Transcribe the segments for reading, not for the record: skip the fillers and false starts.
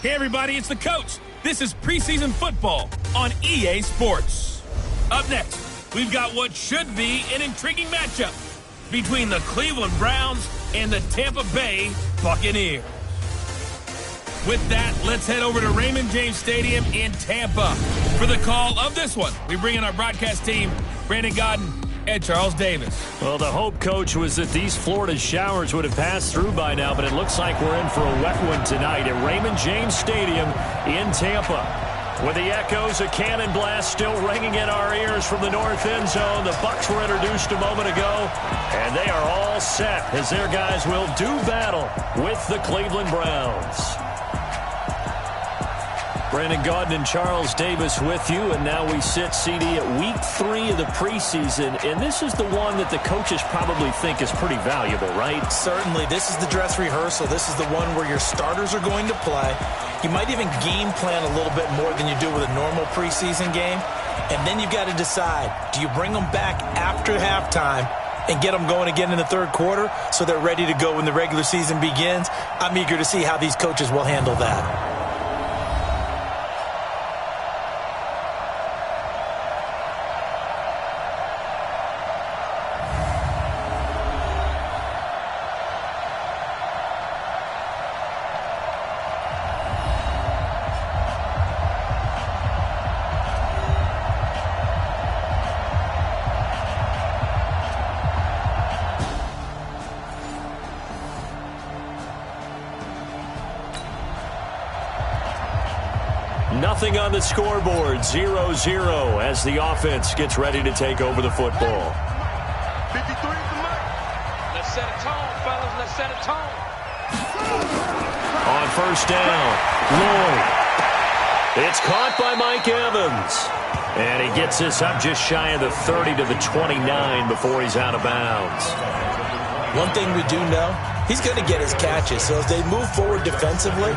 Hey everybody, it's the coach. This is preseason football on EA Sports. Up next, we've got what should be an intriguing matchup between the Cleveland Browns and the Tampa Bay Buccaneers. With that, let's head over to Raymond James Stadium in Tampa. For the call of this one, we bring in our broadcast team, Brandon Godden and Charles Davis. Well, the hope, Coach, was that these Florida showers would have passed through by now, but it looks like we're in for a wet one tonight at Raymond James Stadium in Tampa. With the echoes of cannon blast still ringing in our ears from the north end zone, the Bucs were introduced a moment ago, and they are all set as their guys will do battle with the Cleveland Browns. Brandon Gaudin and Charles Davis with you, and now we sit, CD, at week 3 of the preseason, and this is the one that the coaches probably think is pretty valuable, right? Certainly. This is the dress rehearsal. This is the one where your starters are going to play. You might even game plan a little bit more than you do with a normal preseason game, and then you've got to decide, do you bring them back after halftime and get them going again in the third quarter so they're ready to go when the regular season begins? I'm eager to see how these coaches will handle that. Nothing on the scoreboard, 0-0 as the offense gets ready to take over the football. 53 is the mark. Let's set a tone, fellas. Let's set a tone. On first down, Lloyd. It's caught by Mike Evans. And he gets this up just shy of the 30 to the 29 before he's out of bounds. One thing we do know, he's going to get his catches. So as they move forward defensively,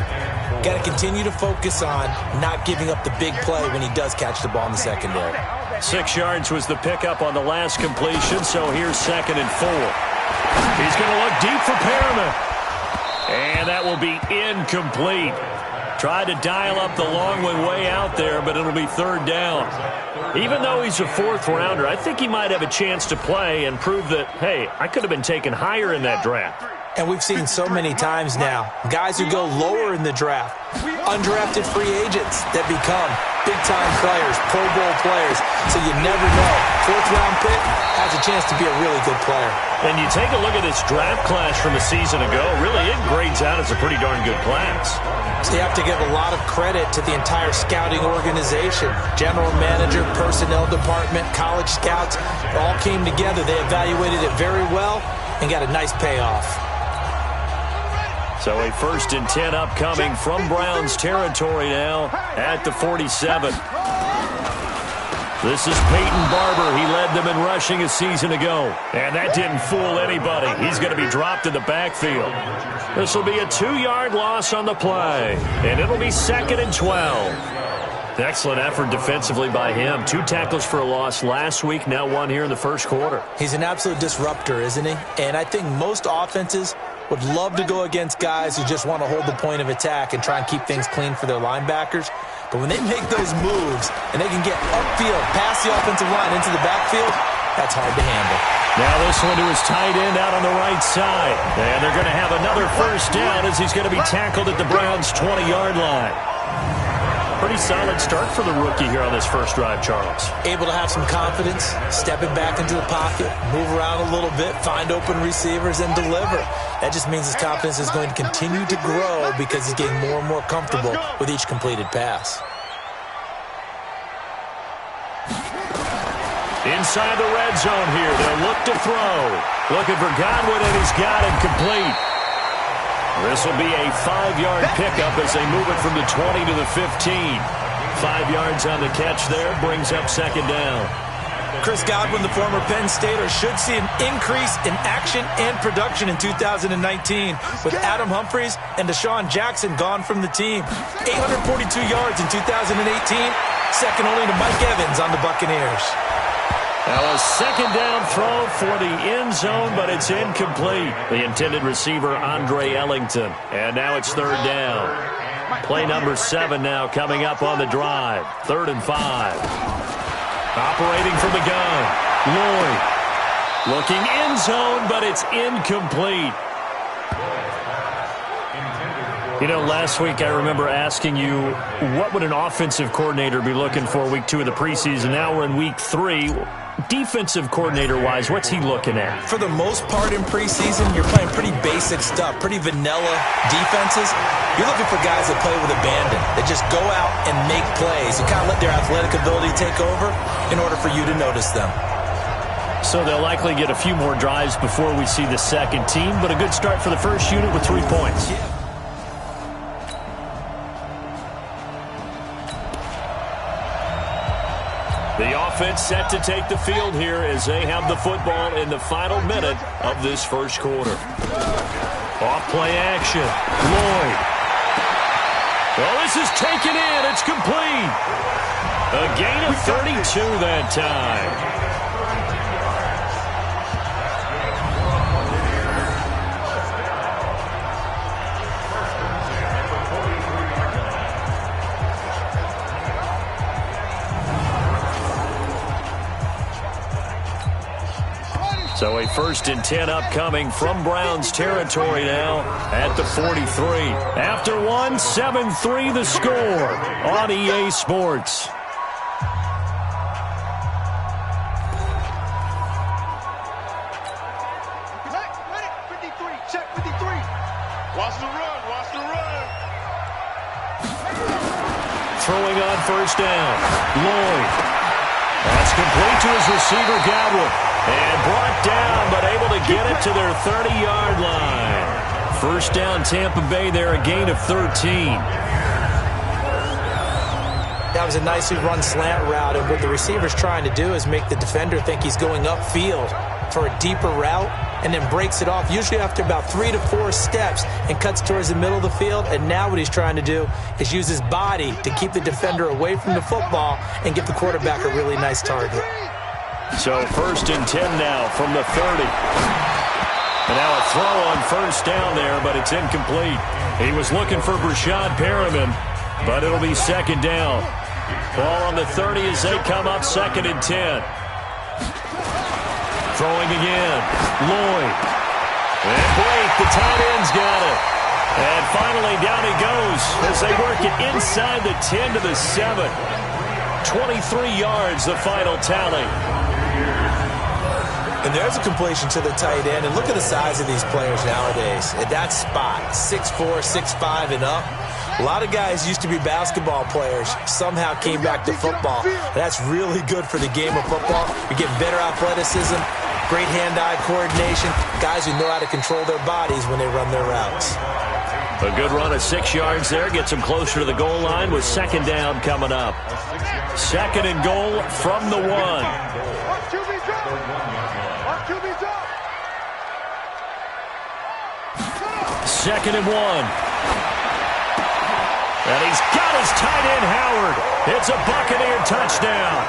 got to continue to focus on not giving up the big play when he does catch the ball in the secondary. 6 yards was the pickup on the last completion, so here's 2nd and 4. He's going to look deep for Perriman. And that will be incomplete. Tried to dial up the long one way out there, but it'll be 3rd down. Even though he's a 4th rounder, I think he might have a chance to play and prove that, hey, I could have been taken higher in that draft. And we've seen so many times now, guys who go lower in the draft, undrafted free agents that become big-time players, Pro Bowl players. So you never know. 4th-round pick has a chance to be a really good player. And you take a look at this draft class from a season ago, really it grades out as a pretty darn good class. So you have to give a lot of credit to the entire scouting organization. General manager, personnel department, college scouts, all came together. They evaluated it very well and got a nice payoff. So a 1st and 10 upcoming from Browns territory now at the 47. This is Peyton Barber. He led them in rushing a season ago. And that didn't fool anybody. He's going to be dropped in the backfield. This will be a 2-yard loss on the play. And it'll be 2nd and 12. Excellent effort defensively by him. 2 tackles for a loss last week, now 1 here in the first quarter. He's an absolute disruptor, isn't he? And I think most offenses would love to go against guys who just want to hold the point of attack and try and keep things clean for their linebackers. But when they make those moves and they can get upfield, past the offensive line into the backfield, that's hard to handle. Now this one to his tight end out on the right side. And they're going to have another 1st down as he's going to be tackled at the Browns' 20-yard line. Pretty solid start for the rookie here on this first drive, Charles. Able to have some confidence, stepping back into the pocket, move around a little bit, find open receivers, and deliver. That just means his confidence is going to continue to grow because he's getting more and more comfortable with each completed pass. Inside the red zone here, they'll look to throw. Looking for Godwin, and he's got him complete. This will be a 5-yard pickup as they move it from the 20 to the 15. 5 yards on the catch there, brings up 2nd down. Chris Godwin, the former Penn Stater, should see an increase in action and production in 2019 with Adam Humphries and Deshaun Jackson gone from the team. 842 yards in 2018, second only to Mike Evans on the Buccaneers. Now a 2nd down throw for the end zone, but it's incomplete. The intended receiver, Andre Ellington. And now it's 3rd down. Play number 7 now coming up on the drive. 3rd and 5. Operating from the gun. Lloyd. Looking end zone, but it's incomplete. You know, last week I remember asking you, what would an offensive coordinator be looking for week 2 of the preseason? Now we're in week 3. Defensive coordinator-wise, what's he looking at? For the most part in preseason, you're playing pretty basic stuff, pretty vanilla defenses. You're looking for guys that play with abandon, that just go out and make plays and kind of let their athletic ability take over in order for you to notice them. So they'll likely get a few more drives before we see the second team, but a good start for the first unit with 3 points. Yeah. The offense set to take the field here as they have the football in the final minute of this first quarter. Off-play action. Lloyd. Well, this is taken in. It's complete. A gain of 32 that time. So a 1st and 10 upcoming from Browns territory now at the 43. After 1, 7-3 the score on EA Sports. Check 53. Watch the run. Watch the run. Throwing on 1st down. Lloyd. That's complete to his receiver, Godwin. And brought down, but able to get it to their 30-yard line. 1st down, Tampa Bay there, a gain of 13. That was a nicely run slant route, and what the receiver's trying to do is make the defender think he's going upfield for a deeper route, and then breaks it off, usually after about 3 to 4 steps, and cuts towards the middle of the field. And now what he's trying to do is use his body to keep the defender away from the football and give the quarterback a really nice target. So 1st and 10 now from the 30. And now a throw on 1st down there, but it's incomplete. He was looking for Brashad Perriman, but it'll be 2nd down. Ball on the 30 as they come up 2nd and 10. Throwing again. Lloyd. And Blake, the tight end's got it. And finally down he goes as they work it inside the 10 to the 7. 23 yards, the final tally. And there's a completion to the tight end. And look at the size of these players nowadays. At that spot, 6'4", 6'5", and up. A lot of guys used to be basketball players, somehow came back to football. That's really good for the game of football. You're getting better athleticism, great hand-eye coordination, guys who know how to control their bodies when they run their routes. A good run of 6 yards there, gets them closer to the goal line with 2nd down coming up. 2nd and goal from the 1. Second and 1. And he's got his tight end, Howard. It's a Buccaneer touchdown.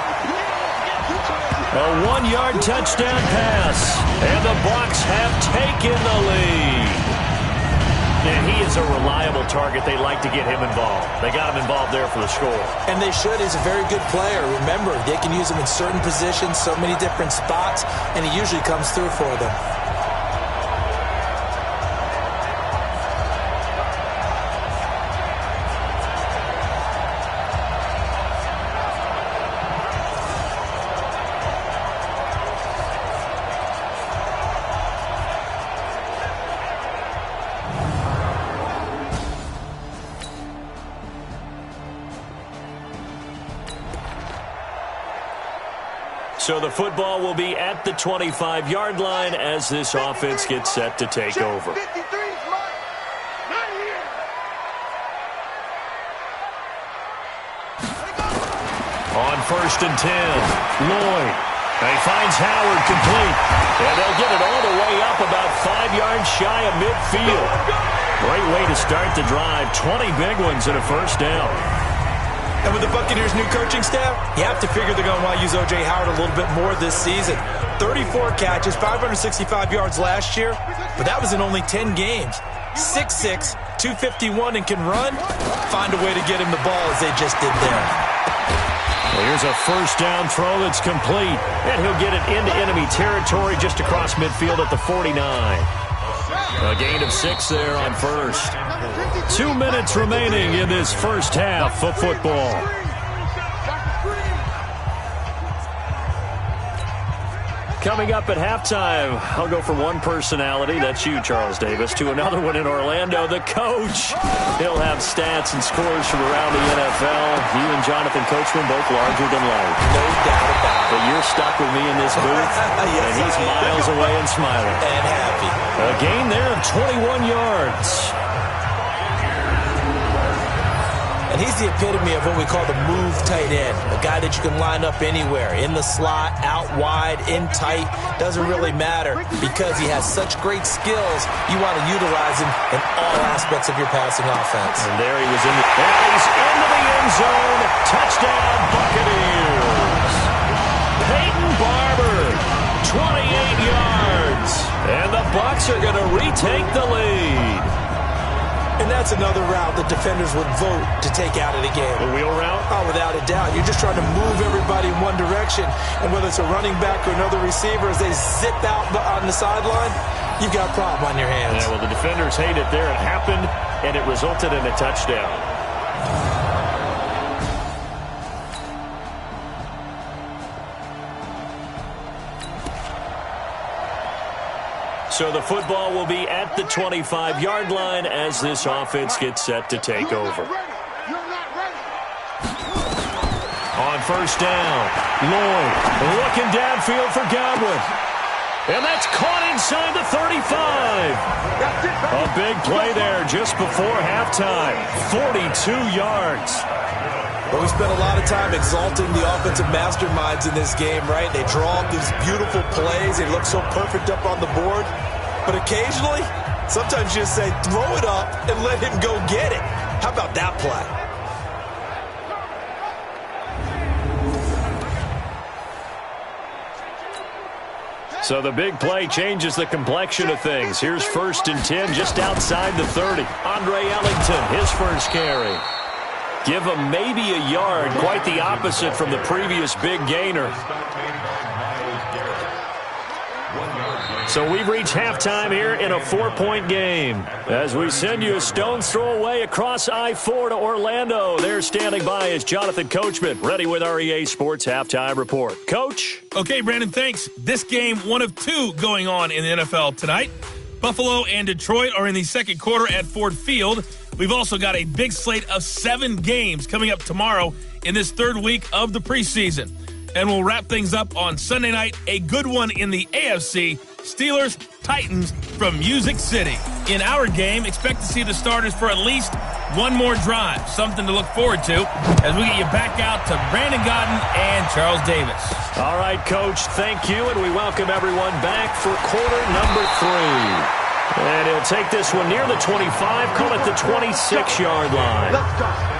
A 1-yard touchdown pass. And the Bucs have taken the lead. And he is a reliable target. They like to get him involved. They got him involved there for the score. And they should. He's a very good player. Remember, they can use him in certain positions, so many different spots, and he usually comes through for them. So the football will be at the 25-yard line as this offense gets set to take over. On 1st and 10, Lloyd. He finds Howard complete. And they'll get it all the way up about 5 yards shy of midfield. Great way to start the drive. 20 big ones and a 1st down. And with the Buccaneers' new coaching staff, you have to figure they're going to want to use O.J. Howard a little bit more this season. 34 catches, 565 yards last year, but that was in only 10 games. 6'6", 251 and can run, find a way to get him the ball as they just did there. Well, here's a first down throw that's complete, and he'll get it into enemy territory just across midfield at the 49. A gain of 6 there on first. 2 minutes remaining in this first half of football. Coming up at halftime, I'll go from one personality, that's you, Charles Davis, to another one in Orlando, the coach. He'll have stats and scores from around the NFL. You and Jonathan Coachman both larger than life. No doubt about it. But you're stuck with me in this booth, yes, and he's miles away and smiling. And happy. A gain there of 21 yards. And he's the epitome of what we call the move tight end, a guy that you can line up anywhere, in the slot, out wide, in tight, doesn't really matter because he has such great skills. You want to utilize him in all aspects of your passing offense. And there he was and he's into the end zone. Touchdown, Buccaneers. Peyton Barber, 28 yards. And the Bucs are going to retake the lead. And that's another route that defenders would vote to take out of the game. The wheel route? Oh, without a doubt. You're just trying to move everybody in one direction. And whether it's a running back or another receiver, as they zip out on the sideline, you've got a problem on your hands. Yeah, well, the defenders hate it there. It happened, and it resulted in a touchdown. So the football will be at the 25-yard line as this offense gets set to take over. On first down, Lloyd looking downfield for Godwin. And that's caught inside the 35. A big play there just before halftime. 42 yards. Well, we spent a lot of time exalting the offensive masterminds in this game, right? They draw up these beautiful plays. They look so perfect up on the board. But occasionally, sometimes you just say, throw it up and let him go get it. How about that play? So the big play changes the complexion of things. Here's 1st and 10 just outside the 30. Andre Ellington, his first carry. Give him maybe a yard, quite the opposite from the previous big gainer. So we've reached halftime here in a 4-point game. As we send you a stone's throw away across I-4 to Orlando. There standing by is Jonathan Coachman, ready with our EA Sports Halftime Report. Coach? Okay, Brandon, thanks. This game, one of two going on in the NFL tonight. Buffalo and Detroit are in the second quarter at Ford Field. We've also got a big slate of 7 games coming up tomorrow in this third week of the preseason. And we'll wrap things up on Sunday night, a good one in the AFC, Steelers, Titans from Music City. In our game, expect to see the starters for at least one more drive, something to look forward to as we get you back out to Brandon Godden and Charles Davis. All right, Coach, thank you, and we welcome everyone back for quarter number 3. And he'll take this one near the 25, call it the 26-yard line. Let's go.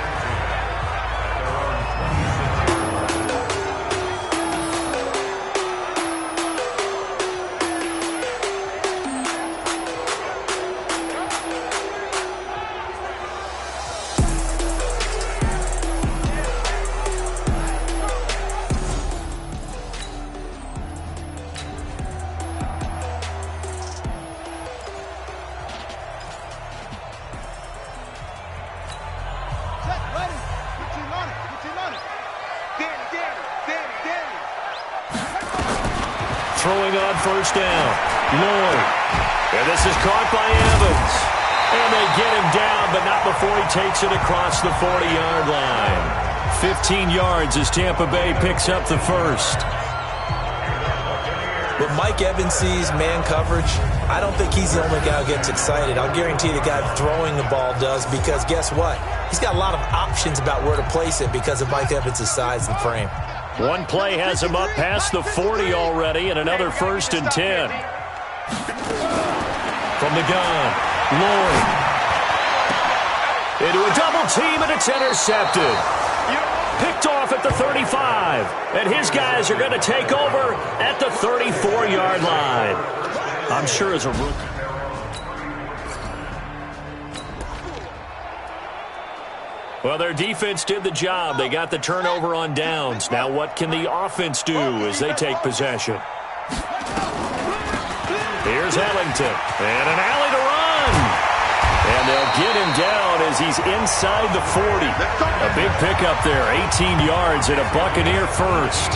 Throwing on first down, Lloyd. And this is caught by Evans. And they get him down, but not before he takes it across the 40-yard line. 15 yards as Tampa Bay picks up the first. But Mike Evans sees man coverage. I don't think he's the only guy who gets excited. I'll guarantee the guy throwing the ball does, because guess what? He's got a lot of options about where to place it because of Mike Evans' size and frame. One play has him up past the 40 already, and another 1st and 10. From the gun, Lloyd. Into a double team, and it's intercepted. Picked off at the 35, and his guys are going to take over at the 34-yard line. I'm sure as a rookie. Well, their defense did the job. They got the turnover on downs. Now what can the offense do as they take possession? Here's Ellington. And an alley to run. And they'll get him down as he's inside the 40. A big pickup there, 18 yards and a Buccaneer first.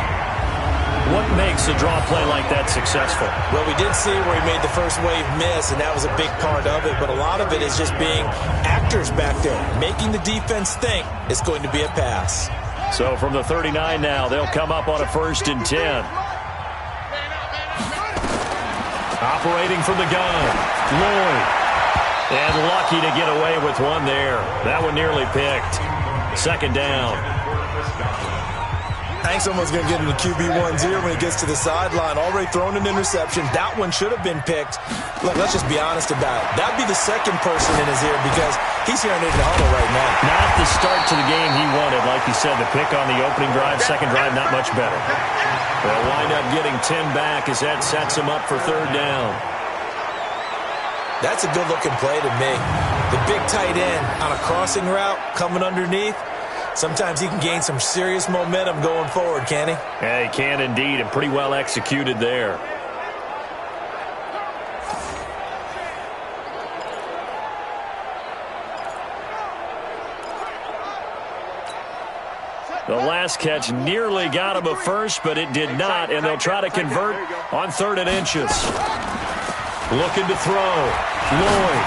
What makes a draw play like that successful? Well, we did see where he made the first wave miss, and that was a big part of it. But a lot of it is just being actors back there, making the defense think it's going to be a pass. So from the 39 now, they'll come up on a 1st and 10. Operating from the gun, Lloyd. And lucky to get away with one there. That one nearly picked. 2nd down. I think someone's going to get in the QB1's ear when he gets to the sideline. Already thrown an interception. That one should have been picked. Look, let's just be honest about it. That would be the second person in his ear because he's hearing it in the huddle right now. Not the start to the game he wanted. Like you said, the pick on the opening drive, second drive, not much better. They'll wind up getting 10 back as that sets him up for 3rd down. That's a good-looking play to me. The big tight end on a crossing route coming underneath. Sometimes he can gain some serious momentum going forward, can he? Yeah, he can indeed, and pretty well executed there. The last catch nearly got him a first, but it did not, and they'll try to convert on 3rd and inches. Looking to throw. Lloyd.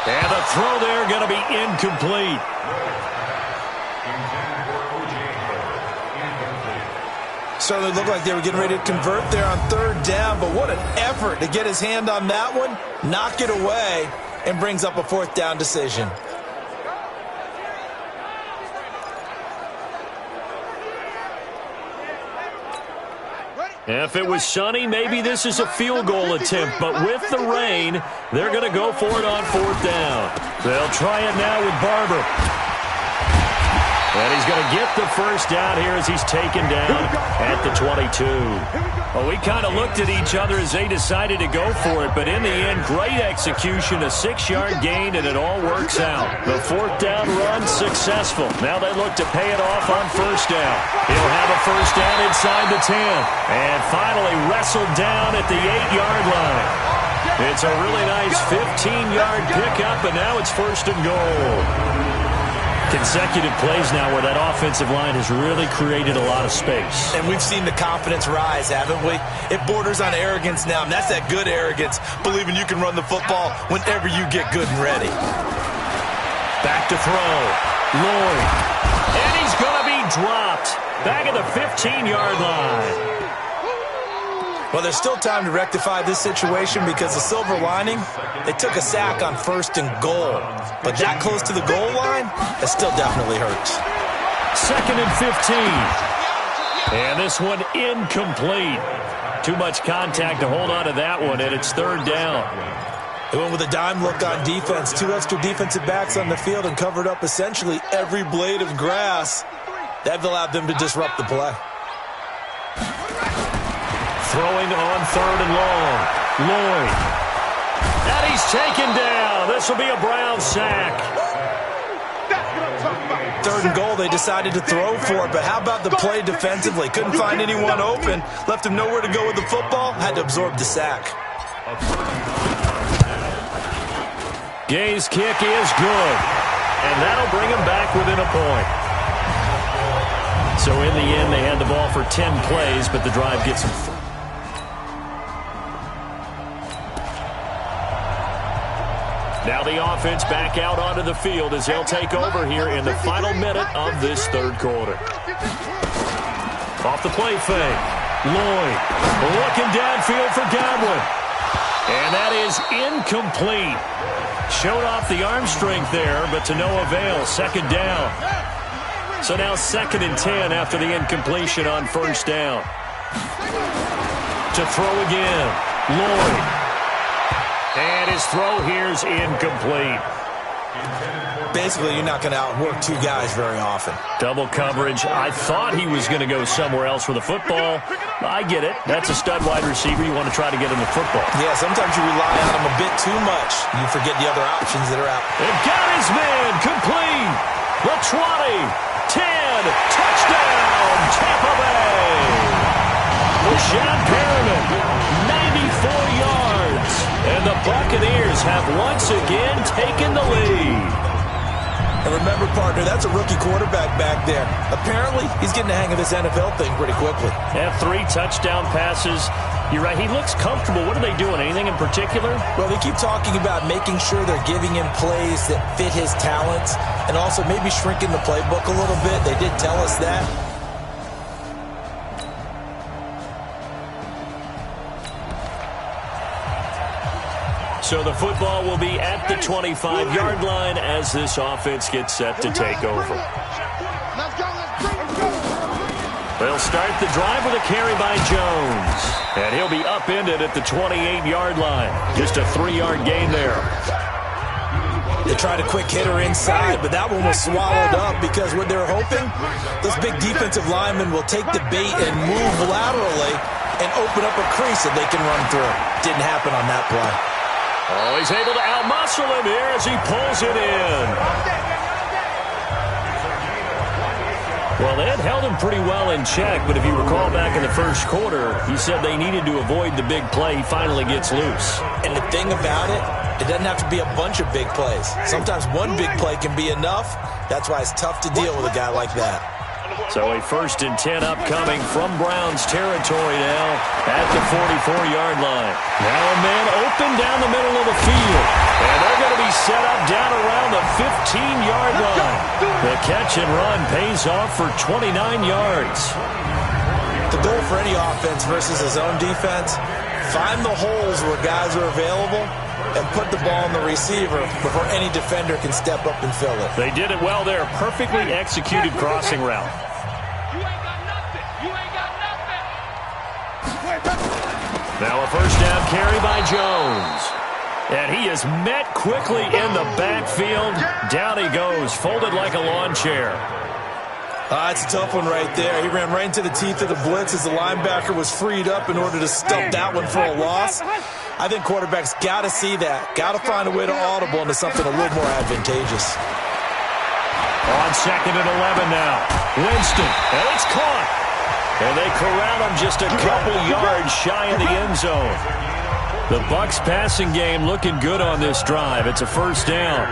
And the throw there going to be incomplete. Certainly looked like they were getting ready to convert there on 3rd down, but what an effort to get his hand on that one, knock it away, and brings up a 4th down decision. If it was sunny, maybe this is a field goal attempt, but with the rain, they're going to go for it on 4th down. They'll try it now with Barber. And he's going to get the first down here as he's taken down at the 22. Well, we kind of looked at each other as they decided to go for it, but in the end, great execution, a 6-yard gain, and it all works out. The 4th down run successful. Now they look to pay it off on 1st down. He'll have a 1st down inside the 10, and finally wrestled down at the 8-yard line. It's a really nice 15-yard pickup, and now it's 1st and goal. Consecutive plays now where that offensive line has really created a lot of space. And we've seen the confidence rise, haven't we? It borders on arrogance now, and that's that good arrogance, believing you can run the football whenever you get good and ready. Back to throw. Lloyd. And he's going to be dropped. Back at the 15-yard line. Well, there's still time to rectify this situation because the silver lining, they took a sack on 1st and goal. But that close to the goal line, that still definitely hurts. 2nd and 15. And this one incomplete. Too much contact to hold on to that one, and it's 3rd down. They went with a dime look on defense. 2 extra defensive backs on the field and covered up essentially every blade of grass. That allowed them to disrupt the play. Throwing on 3rd and long. Lloyd. And he's taken down. This will be a Brown sack. 3rd and goal, they decided to throw for it, but how about the play defensively? Couldn't find anyone open, left him nowhere to go with the football, had to absorb the sack. Gay's kick is good, and that'll bring him back within a point. So in the end, they had the ball for 10 plays, but the drive gets them. Now the offense back out onto the field as they'll take over here in the final minute of this 3rd quarter. Off the play fake. Lloyd looking downfield for Godwin. And that is incomplete. Showed off the arm strength there, but to no avail. 2nd down. So now 2nd and 10 after the incompletion on 1st down. To throw again. Lloyd. And his throw here's incomplete. basically you're not going to outwork two guys very often. Double coverage. I thought he was going to go somewhere else for the football. I get it. That's a stud wide receiver. You want to try to get him the football. Yeah, sometimes you rely on him a bit too much. You forget the other options that are out. And got his man complete. The 20, 10, touchdown, Tampa Bay. Rashad Perriman, 94 yards. And the Buccaneers have once again taken the lead. And remember, partner, that's a rookie quarterback back there. Apparently, he's getting the hang of this NFL thing pretty quickly. Have 3 touchdown passes. You're right, he looks comfortable. What are they doing? Anything in particular? Well, they keep talking about making sure they're giving him plays that fit his talents and also maybe shrinking the playbook a little bit. They did tell us that. So the football will be at the 25-yard line as this offense gets set to take over. They'll start the drive with a carry by Jones. And he'll be upended at the 28-yard line. Just a 3-yard gain there. They tried a quick hitter inside, but that one was swallowed up because what they're hoping, those big defensive linemen will take the bait and move laterally and open up a crease that they can run through. Didn't happen on that play. Oh, he's able to outmuscle him here as he pulls it in. Well, they had held him pretty well in check, but if you recall back in the first quarter, he said they needed to avoid the big play. He finally gets loose. And the thing about it, it doesn't have to be a bunch of big plays. Sometimes one big play can be enough. That's why it's tough to deal with a guy like that. So a 1st and 10 upcoming from Browns territory now at the 44-yard line. Now a man open down the middle of the field. And they're going to be set up down around the 15-yard line. The catch and run pays off for 29 yards. The goal for any offense versus a zone defense, find the holes where guys are available and put the ball in the receiver before any defender can step up and fill it. They did it well there. Perfectly executed crossing route. Now a 1st down carry by Jones. And he is met quickly in the backfield. Down he goes, folded like a lawn chair. It's a tough one right there. He ran right into the teeth of the blitz as the linebacker was freed up in order to stump that one for a loss. I think quarterbacks got to see that. Got to find a way to audible into something a little more advantageous. On 2nd and 11 now. Winston, and it's caught. And they corral him just a couple yards shy of the end zone. The Bucs passing game looking good on this drive. It's a 1st down.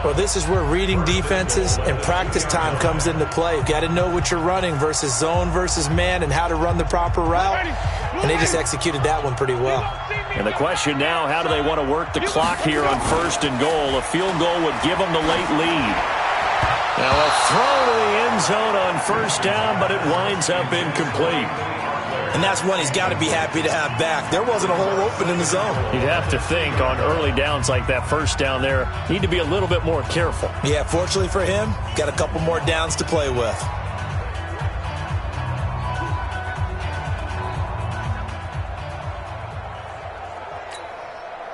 Well, this is where reading defenses and practice time comes into play. You've got to know what you're running versus zone versus man and how to run the proper route. And they just executed that one pretty well. And the question now, how do they want to work the clock here on 1st and goal? A field goal would give them the late lead. Now a throw to the end zone on 1st down, but it winds up incomplete. And that's one he's got to be happy to have back. There wasn't a hole open in the zone. You'd have to think on early downs like that 1st down there, need to be a little bit more careful. Yeah, fortunately for him, got a couple more downs to play with.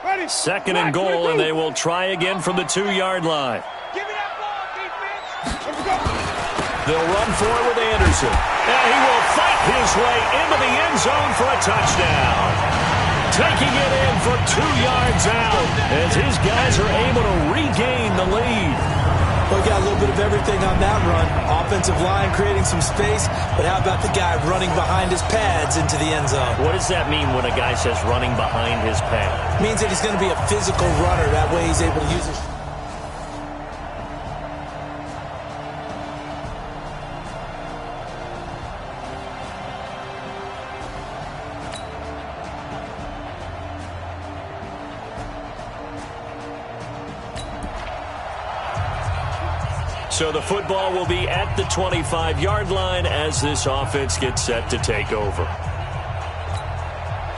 Ready. 2nd and goal, and they will try again from the 2-yard line. Give me that ball, defense. Let's go. They'll run for it with Anderson. And he will fight his way into the end zone for a touchdown. Taking it in for 2 yards out as his guys are able to regain the lead. Well, we got a little bit of everything on that run. Offensive line creating some space, but how about the guy running behind his pads into the end zone? What does that mean when a guy says running behind his pad? It means that he's going to be a physical runner. That way he's able to use his... So the football will be at the 25-yard line as this offense gets set to take over.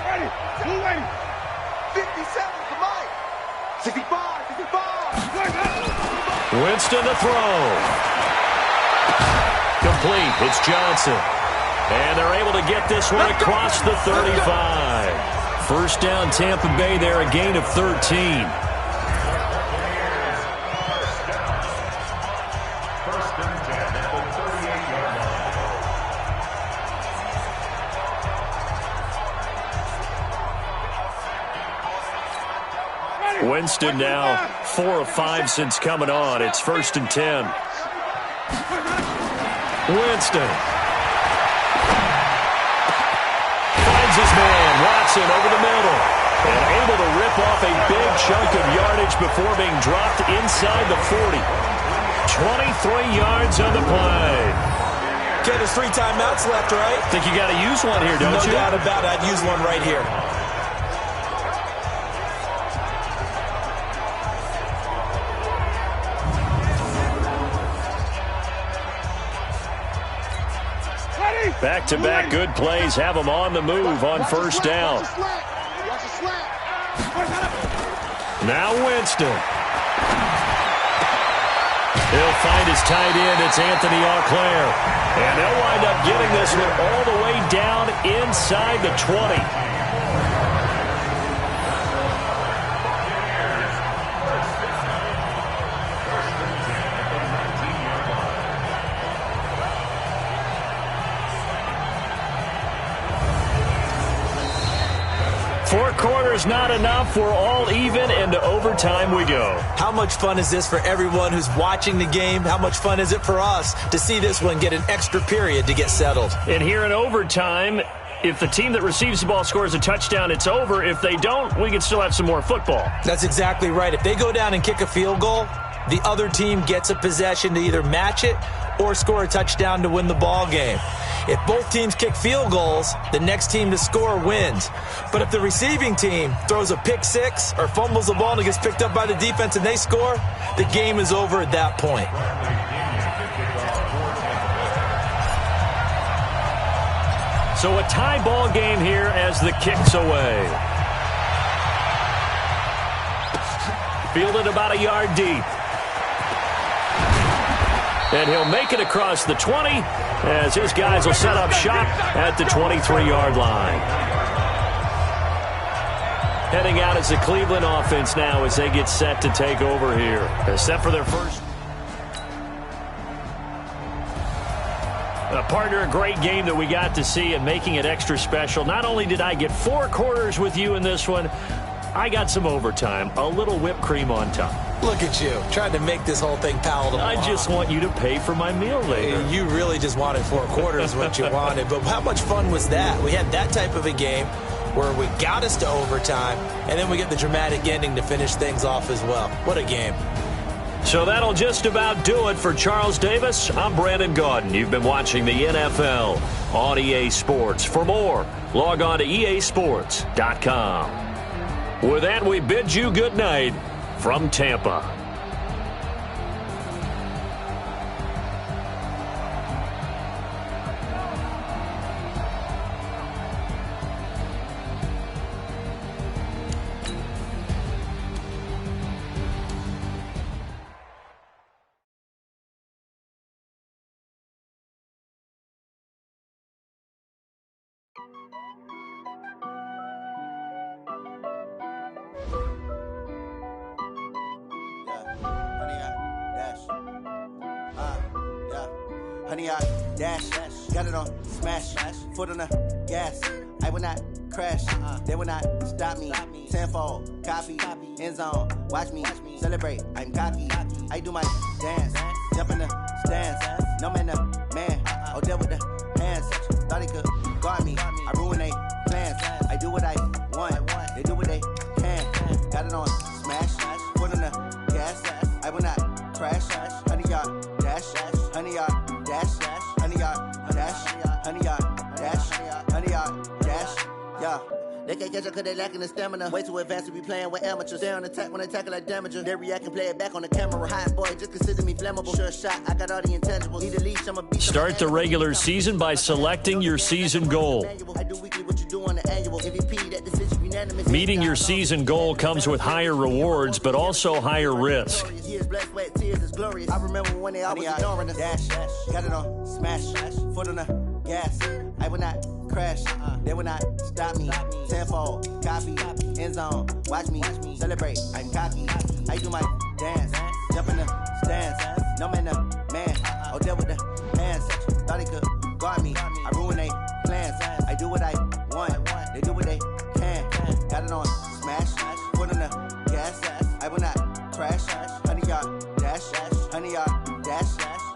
Ready. 57 to Mike. 65, 65. Winston to throw. Complete. It's Johnson. And they're able to get this one across the 35. 1st down Tampa Bay there, a gain of 13. Winston now 4 of 5 since coming on. It's 1st and 10. Winston finds his man. Watson over the middle. And able to rip off a big chunk of yardage before being dropped inside the 40. 23 yards on the play. Okay, there's 3 timeouts left, right? Think you got to use one here, don't you? No doubt about it. I'd use one right here. Back-to-back good plays have them on the move on 1st down. Now Winston. He'll find his tight end. It's Anthony Auclair. And they'll wind up getting this one all the way down inside the 20. Four quarters not enough. We're all even, and to overtime we go. How much fun is this for everyone who's watching the game? How much fun is it for us to see this one get an extra period to get settled? And here in overtime, if the team that receives the ball scores a touchdown, it's over. If they don't, we can still have some more football. That's exactly right. If they go down and kick a field goal, the other team gets a possession to either match it or score a touchdown to win the ball game. If both teams kick field goals, the next team to score wins. But if the receiving team throws a pick six or fumbles the ball and it gets picked up by the defense and they score, the game is over at that point. So a tie ball game here as the kick's away. Fielded about a yard deep. And he'll make it across the 20 as his guys will set up shop at the 23-yard line. Heading out is the Cleveland offense now as they get set to take over here. They're set for their first. Partner, a great game that we got to see and making it extra special. Not only did I get 4 quarters with you in this one, I got some overtime, a little whipped cream on top. Look at you, trying to make this whole thing palatable. I just want you to pay for my meal later. You really just wanted 4 quarters what you wanted, but how much fun was that? We had that type of a game where we got us to overtime, and then we get the dramatic ending to finish things off as well. What a game. So that'll just about do it for Charles Davis. I'm Brandon Gaudin. You've been watching the NFL on EA Sports. For more, log on to easports.com. With that, we bid you good night from Tampa. Honey, I dash, got it on smash, foot on the gas. I will not crash, they will not stop me. Tenfold, copy, end zone, watch me celebrate. I'm cocky, I do my dance, jump in the stands. No man, the man, oh, deal with the hands. Thought he could guard me, I ruin they plans. I do what I want, they do what they can. Got it on smash, foot on the gas. I will not crash, honey, y'all dash, honey, y'all dash, honey, y'all dash, honey, y'all dash, honey, y'all dash, yeah. They can't catch up cause they lacking the stamina. Way too advanced to be playing with amateurs. They on attack when they tackle like damager. They react and play it back on the camera. Hot boy, just consider me flammable. Sure shot, I got all the intangibles. Need a leash, I'ma beat. Start the regular season by selecting your season goal. Meeting your season goal comes with higher rewards, but also higher risk. I remember when they always ignoring us. Dash, got it on smash, foot on the gas. I will not crash, they will not stop me. Tenfold, copy, end zone, watch me celebrate. I'm cocky, I do my dance, jump in the stands. No man, the man, oh, deal with the hands. Thought he could guard me, I ruin they plans. I do what I want, they do what they can. Got it on smash, foot on the gas. I will not crash. 100-yard dash, 100-yard dash,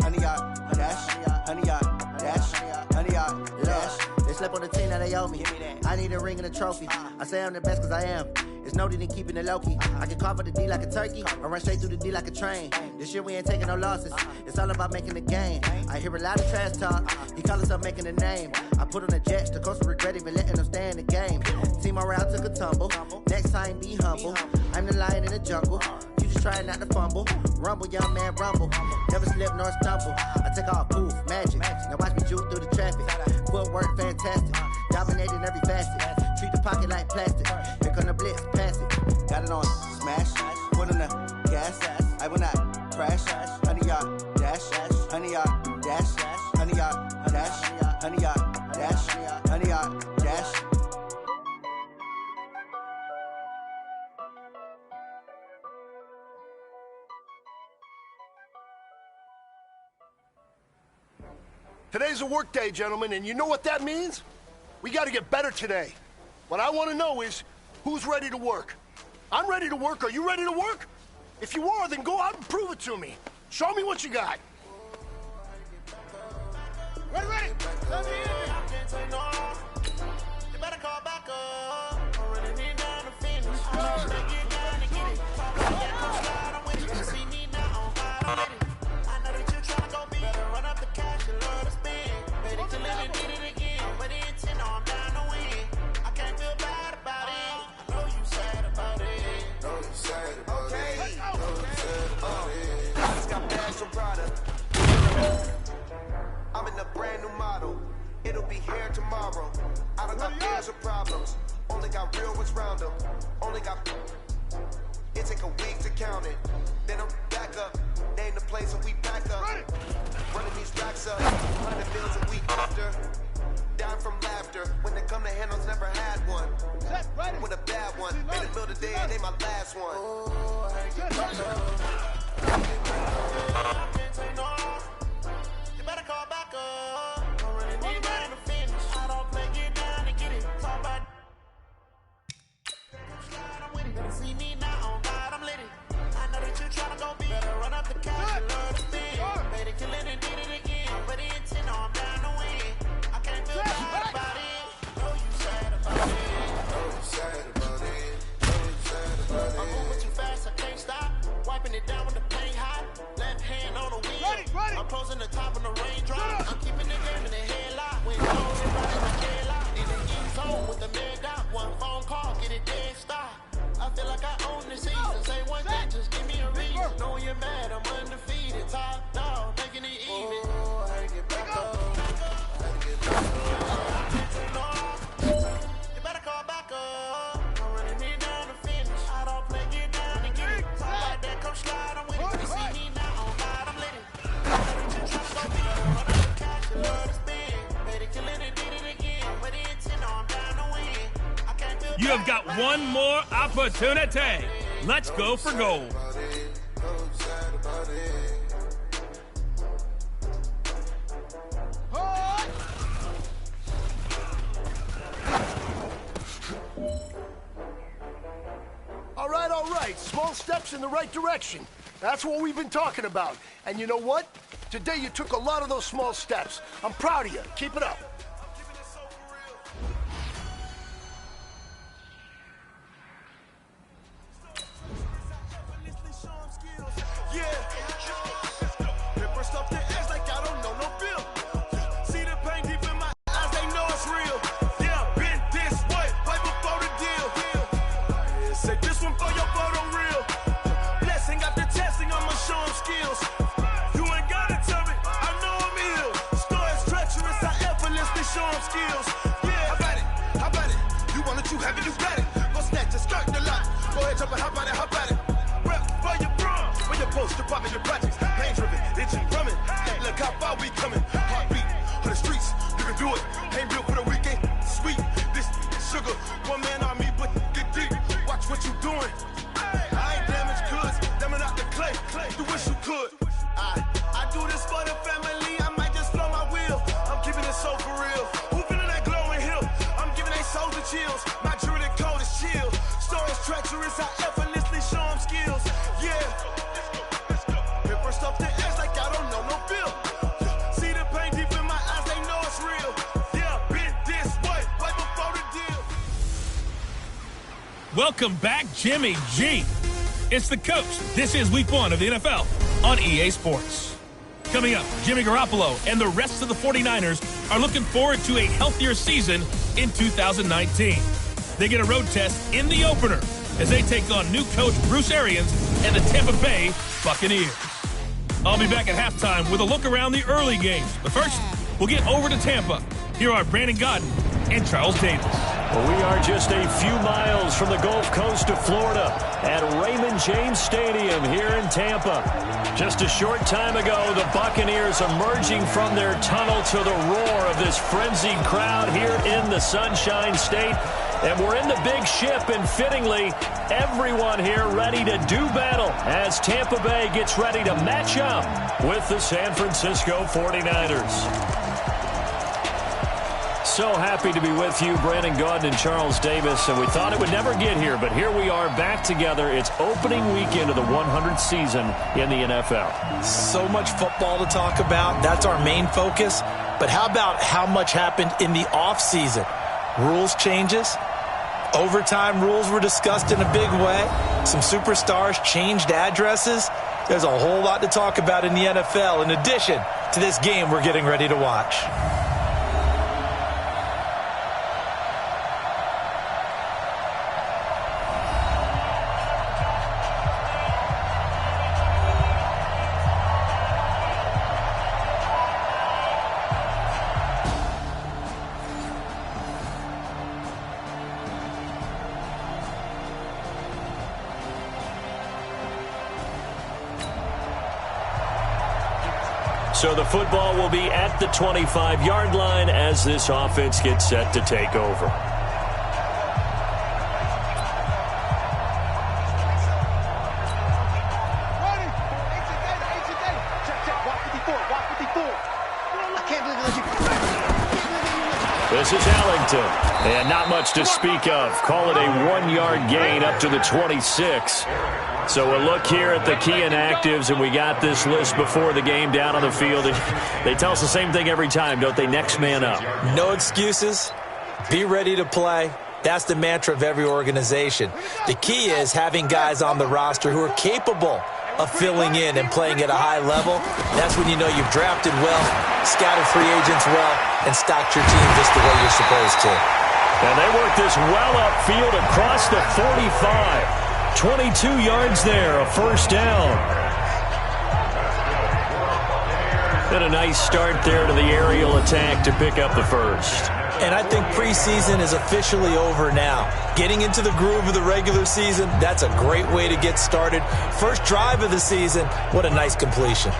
100-yard dash, 100-yard dash, 100-yard dash. They slept on the team that they owe me. I need a ring and a trophy. I say I'm the best cause I am. It's no need in keeping it low-key. I can carve up the D like a turkey, or run straight through the D like a train. This year we ain't taking no losses. It's all about making the game. I hear a lot of trash talk. He call himself making a name. I put on the Jets. The coach will regret even letting them stay in the game. Team around took a tumble. Next time be humble. I'm the lion in the jungle. You just trying not to fumble. Rumble, young man, rumble. Never slip nor stumble. I take off, poof, magic. Now watch me juke through the traffic. Footwork fantastic. Dominating every facet. Treat the pocket like plastic. Here come the blitz, pass it. Got it on smash. Foot on the gas. I will not crash. 100-yard dash. 100-yard dash. 100-yard dash. 100-yard dash. 100-yard dash. Today's a work day, gentlemen, and you know what that means? We got to get better today. What I want to know is, who's ready to work? I'm ready to work. Are you ready to work? If you are, then go out and prove it to me. Show me what you got. Ready, ready. Let me in. You better call back up. I'm running it down to finish. I'm gonna get down to get it. Yeah, come slide, I'm with you. See me now, I'm fine, I'm with it. I know that you're trying to go big. Better run up the cash, you love to spend. Ready to live and did it again. But the intent, I'm down to win. I can't feel bad about it. I know you sad about it. Know you sad about it. Know you sad about it. I just got bags from Prada. I'm in a brand new model. It'll be here tomorrow. I don't got fears or problems. Only got real ones round them. Only got. It take a week to count it. Then I'm back up. Name the place and we pack up. Running these racks up. 100 bills a week after. Down from laughter. When they come to handles, never had one. With a bad one. Made a meal today and they my last one. Oh, I get back up. Can't take no. You better call back up. I'm running it down to finish. I don't play, get down to get it. Talk about. I'm with it. Better see me now, on God, I'm lit it. I know that you're trying to go big. Better run up the cash, you love to spend. Made it, kill it, and did it again. But the intent, I'm down to win. I can't feel bad about it. Know you sad about it. Know you sad about it. Know you sad about it. I'm moving too fast, I can't stop. Wiping it down with the paint hot. Left hand on the wheel. I'm closing the top on the raindrop. I'm keeping the game in the headlock. When you know it right in the headlock. In the end zone with the man dot. One phone call, get it dead stop. I feel like I own the season. Say one thing, just give me a reason. Know you're mad, I'm undefeated. Top dog, making it even. Oh, I had to get back up. I had to get back up. You better call back up. I'm running it down to finish. I don't play, get down and get it. Talk like that, come slide, I'm with it. You see me now, on God, I'm lit it. I know that you're trying to go big. Run up the cash, you love to spend. Made it, kill it, and did it again. But the intent, I'm down to win. I can't feel You have got one more opportunity. Let's go for gold. All right. Small steps in the right direction. That's what we've been talking about. And you know what? Today you took a lot of those small steps. I'm proud of you. Keep it up. I do this for the family, I might just blow my wheel. I'm keeping it so for real. Who feeling that glowing hill? I'm giving they souls the chills. My jewelry code is chill. Stories treacherous, I effortlessly show them skills. Welcome back, Jimmy G. It's the coach. This is week 1 of the NFL on EA Sports. Coming up, Jimmy Garoppolo and the rest of the 49ers are looking forward to a healthier season in 2019. They get a road test in the opener as they take on new coach Bruce Arians and the Tampa Bay Buccaneers. I'll be back at halftime with a look around the early games. But first, we'll get over to Tampa. Here are Brandon Godden and Charles Davis. Well, we are just a few miles from the Gulf Coast of Florida at Raymond James Stadium here in Tampa. Just a short time ago, the Buccaneers emerging from their tunnel to the roar of this frenzied crowd here in the Sunshine State. And we're in the big ship, and fittingly, everyone here ready to do battle as Tampa Bay gets ready to match up with the San Francisco 49ers. So happy to be with you, Brandon Gaudin and Charles Davis, and we thought it would never get here, but here we are back together. It's opening weekend of the 100th season in the NFL. So much football to talk about. That's our main focus. But how about how much happened in the offseason? Rules changes. Overtime rules were discussed in a big way. Some superstars changed addresses. There's a whole lot to talk about in the NFL in addition to this game we're getting ready to watch. So the football will be at the 25-yard line as this offense gets set to take over. This is Ellington, and not much to speak of. Call it a 1-yard gain up to the 26. So we'll look here at the key inactives, and we got this list before the game down on the field. They tell us the same thing every time, don't they? Next man up. No excuses. Be ready to play. That's the mantra of every organization. The key is having guys on the roster who are capable of filling in and playing at a high level. That's when you know you've drafted well, scouted free agents well, and stocked your team just the way you're supposed to. And they work this well upfield across the 45. 22 yards there, a first down. And a nice start there to the aerial attack to pick up the first. And I think preseason is officially over now. Getting into the groove of the regular season, that's a great way to get started. First drive of the season, what a nice completion.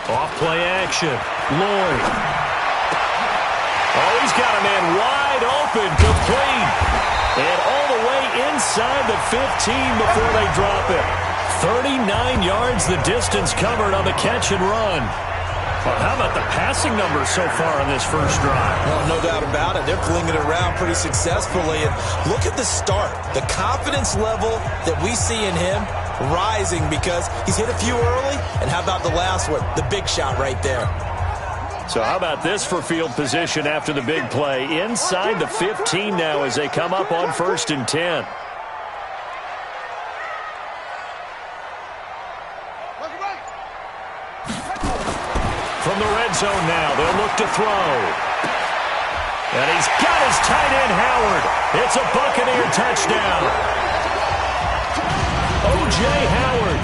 Off-play action. Lloyd. Oh, he's got a man wide open. Complete. And all the way inside the 15 before they drop it. 39 yards the distance covered on the catch and run. Well, how about the passing numbers so far on this first drive? Well, no doubt about it. They're flinging it around pretty successfully. And look at the start. The confidence level that we see in him rising because he's hit a few early. And how about the last one? The big shot right there. So how about this for field position after the big play? Inside the 15 now as they come up on 1st and 10. From the red zone now, they'll look to throw. And he's got his tight end, Howard. It's a Buccaneer touchdown. O.J. Howard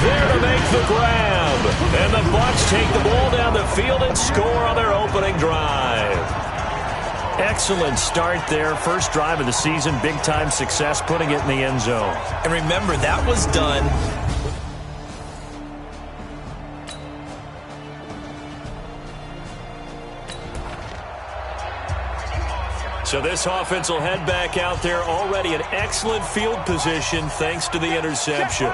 there to make the grab. And the Bucs take the ball down the field and score on their opening drive. Excellent start there. First drive of the season. Big-time success putting it in the end zone. And remember, that was done. So this offense will head back out there, already in excellent field position thanks to the interception.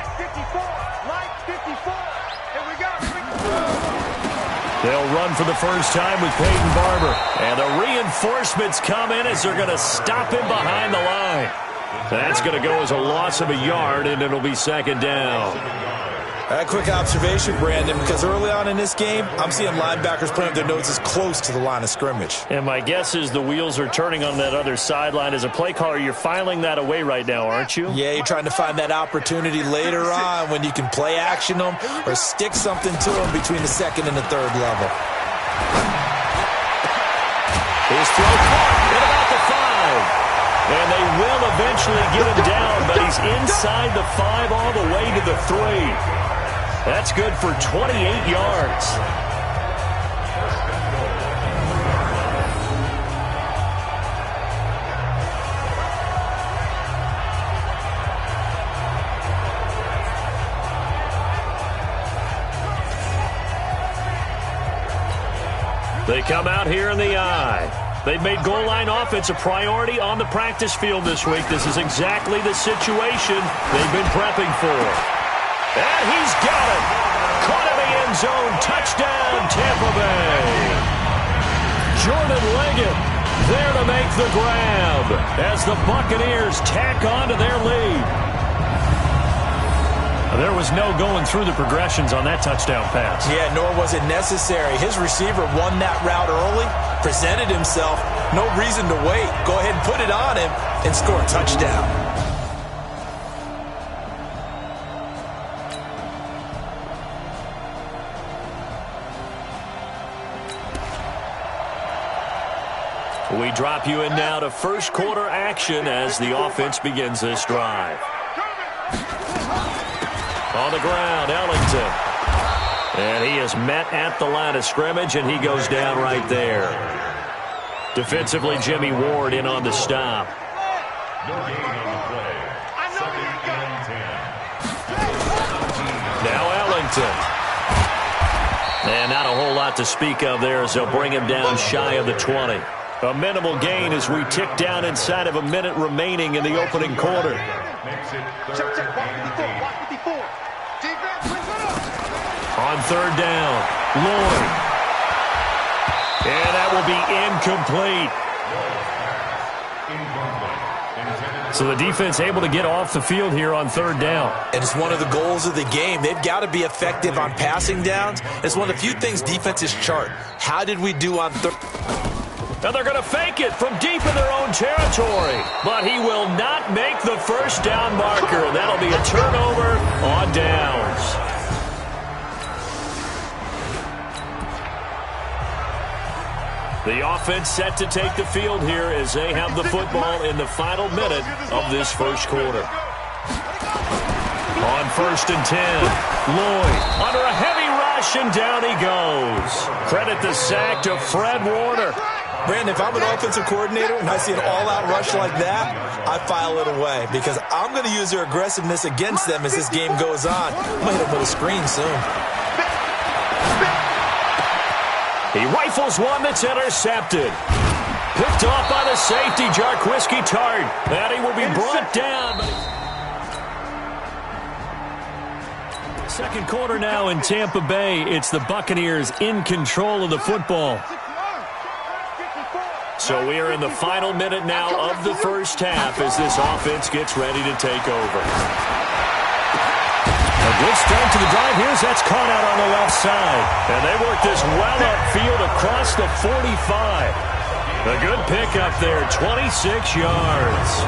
They'll run for the first time with Peyton Barber. And the reinforcements come in as they're going to stop him behind the line. That's going to go as a loss of a yard, and it'll be second down. A quick observation, Brandon, because early on in this game, I'm seeing linebackers playing with their noses close to the line of scrimmage. And my guess is the wheels are turning on that other sideline. As a play caller, you're filing that away right now, aren't you? Yeah, you're trying to find that opportunity later on when you can play action them or stick something to them between the second and the third level. His throw caught at about the 5. And they will eventually get him down, but he's inside the 5 all the way to the 3. That's good for 28 yards. They come out here in the eye. They've made goal line offense a priority on the practice field this week. This is exactly the situation they've been prepping for. And he's got it. Caught in the end zone. Touchdown, Tampa Bay. Jordan Leggett there to make the grab as the Buccaneers tack on to their lead. There was no going through the progressions on that touchdown pass. Yeah, nor was it necessary. His receiver won that route early, presented himself. No reason to wait. Go ahead and put it on him and score a touchdown. We drop you in now to first quarter action as the offense begins this drive. On the ground, Ellington. And he is met at the line of scrimmage, and he goes down right there. Defensively, Jimmy Ward in on the stop. Now Ellington. And not a whole lot to speak of there as they'll bring him down shy of the 20. A minimal gain as we tick down inside of a minute remaining in the opening quarter. On third down, Lloyd. And that will be incomplete. So the defense able to get off the field here on third down. And it's one of the goals of the game. They've got to be effective on passing downs. It's one of the few things defenses chart. How did we do on third? Now they're going to fake it from deep in their own territory. But he will not make the first down marker. That'll be a turnover on downs. The offense set to take the field here as they have the football in the final minute of this first quarter. On first and 10, Lloyd under a heavy rush, and down he goes. Credit the sack to Fred Warner. Brandon, if I'm an offensive coordinator and I see an all-out rush like that, I file it away because I'm going to use their aggressiveness against them as this game goes on. I'm going to hit them with a screen soon. He rifles one that's intercepted. Picked off by the safety, Jarquiski Tart. And he will be brought down. Second quarter now in Tampa Bay. It's the Buccaneers in control of the football. So we are in the final minute now of the first half as this offense gets ready to take over. A good start to the drive. Here's that's caught out on the left side. And they work this well upfield across the 45. A good pickup there, 26 yards.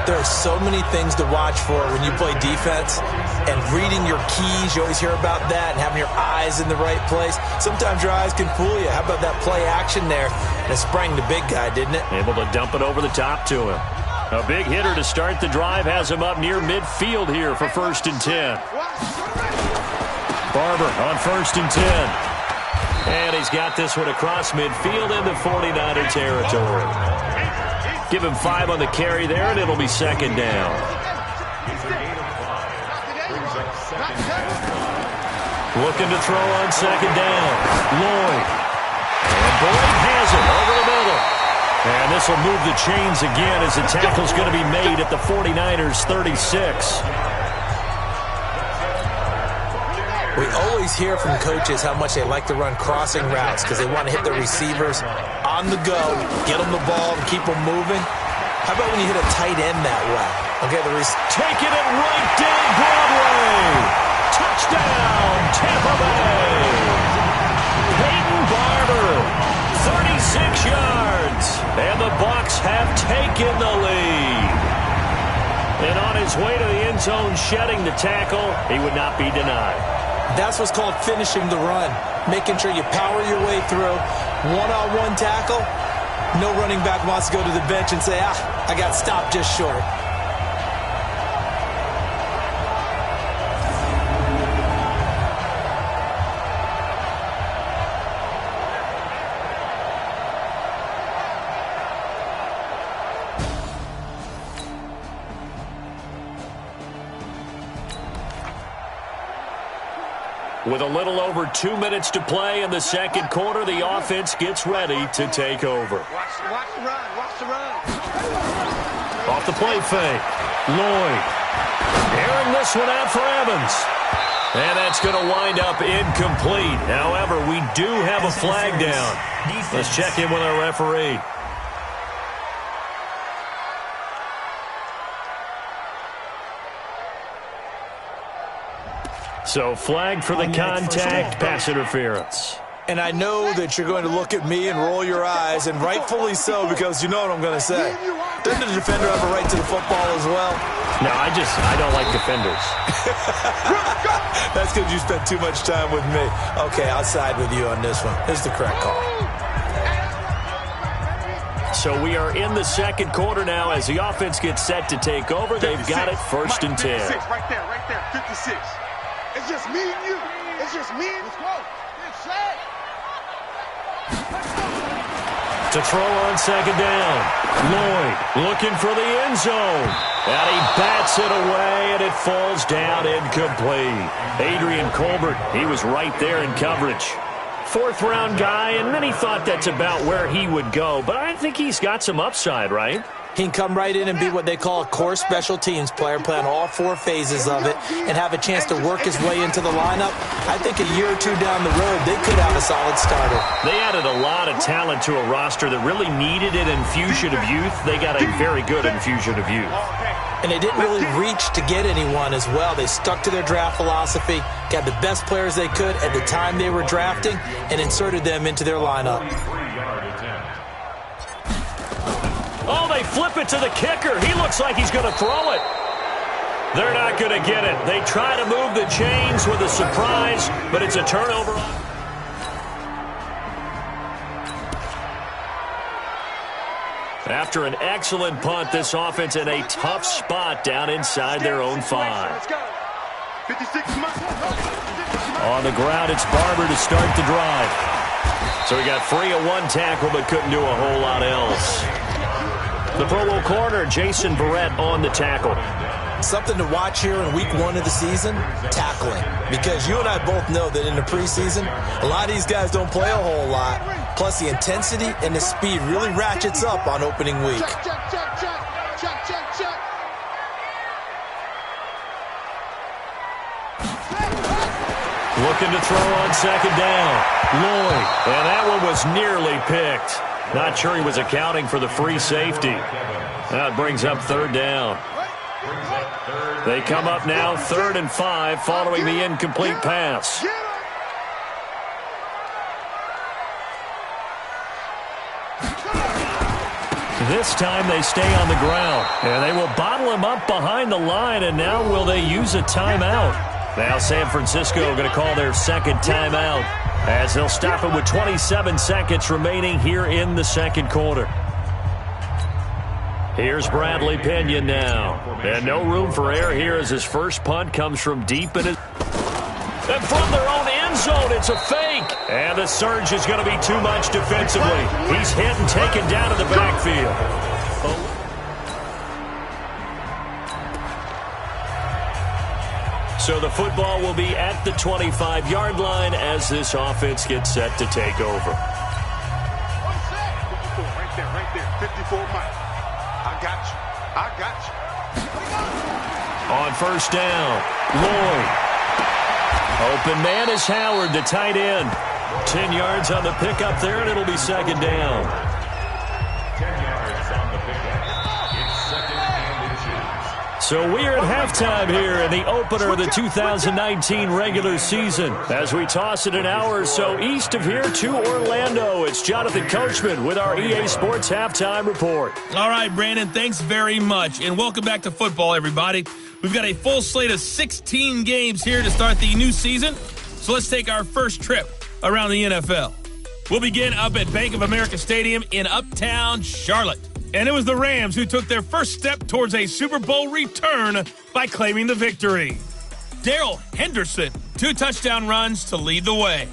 There are so many things to watch for when you play defense. And reading your keys, you always hear about that, and having your eyes in the right place. Sometimes your eyes can fool you. How about that play action there? And it sprang the big guy, didn't it? Able to dump it over the top to him. A big hitter to start the drive has him up near midfield here for first and 10. Barber on first and 10. And he's got this one across midfield into 49er territory. Give him 5 on the carry there, and it'll be second down. Looking to throw on second down. Lloyd. And Boyd has it over the middle. And this will move the chains again as the tackle's going to be made at the 49ers 36. We always hear from coaches how much they like to run crossing routes because they want to hit their receivers on the go, get them the ball, and keep them moving. How about when you hit a tight end that way? Okay, taking it right down Broadway. Touchdown, Tampa Bay. Peyton Barber, 36 yards. And the Bucs have taken the lead. And on his way to the end zone, shedding the tackle, he would not be denied. That's what's called finishing the run, making sure you power your way through. One-on-one tackle, no running back wants to go to the bench and say, I got stopped just short. With a little over 2 minutes to play in the second quarter, the offense gets ready to take over. Watch the run. Watch the run. Off the play fake. Lloyd. Airing this one out for Evans. And that's going to wind up incomplete. However, we do have a flag down. Let's check in with our referee. So flag for the contact, pass interference. And I know that you're going to look at me and roll your eyes, and rightfully so, because you know what I'm going to say. Doesn't the defender have a right to the football as well? No, I don't like defenders. That's because you spent too much time with me. Okay, I'll side with you on this one. This is the correct call. So we are in the second quarter now as the offense gets set to take over. They've got it first and 10. 56, right there, 56. It's just me and you. It's just me and you. Let's go. Set. To throw on second down. Lloyd looking for the end zone. And he bats it away, and it falls down incomplete. Adrian Colbert, he was right there in coverage. Fourth-round guy, and many thought that's about where he would go. But I think he's got some upside, right? He can come right in and be what they call a core special teams player, play on all four phases of it, and have a chance to work his way into the lineup. I think a year or two down the road, they could have a solid starter. They added a lot of talent to a roster that really needed an infusion of youth. They got a very good infusion of youth. And they didn't really reach to get anyone as well. They stuck to their draft philosophy, got the best players they could at the time they were drafting, and inserted them into their lineup. Oh, they flip it to the kicker. He looks like he's going to throw it. They're not going to get it. They try to move the chains with a surprise, but it's a turnover. After an excellent punt, this offense in a tough spot down inside their own 5. On the ground, it's Barber to start the drive. So he got free of one tackle, but couldn't do a whole lot else. The Pro Bowl corner, Jason Verrett, on the tackle. Something to watch here in week 1 of the season, tackling. Because you and I both know that in the preseason, a lot of these guys don't play a whole lot. Plus, the intensity and the speed really ratchets up on opening week. Looking to throw on second down. Lloyd, and that one was nearly picked. Not sure he was accounting for the free safety. That brings up third down. They come up now 3rd and 5 following the incomplete pass. This time they stay on the ground, and they will bottle him up behind the line, and now will they use a timeout? Now San Francisco going to call their second timeout as they'll stop it with 27 seconds remaining here in the second quarter. Here's Bradley Pinion now. And no room for error here as his first punt comes from deep in his... And from their own end zone, it's a fake. And the surge is going to be too much defensively. He's hit and taken down in the backfield. So the football will be at the 25-yard line as this offense gets set to take over. Right there, right there. 54 Mike. I got you. I got you. On first down, Lloyd. Open man is Howard, the tight end. 10 yards on the pickup there, and it'll be second down. 10 yards on the pickup. It's second and inches. So we are at halftime here in the opener of the 2019 regular season. As we toss it an hour or so east of here to Orlando, it's Jonathan Coachman with our EA Sports Halftime Report. All right, Brandon, thanks very much. And welcome back to football, everybody. We've got a full slate of 16 games here to start the new season. So let's take our first trip around the NFL. We'll begin up at Bank of America Stadium in Uptown Charlotte. And it was the Rams who took their first step towards a Super Bowl return by claiming the victory. Darrell Henderson, 2 touchdown runs to lead the way.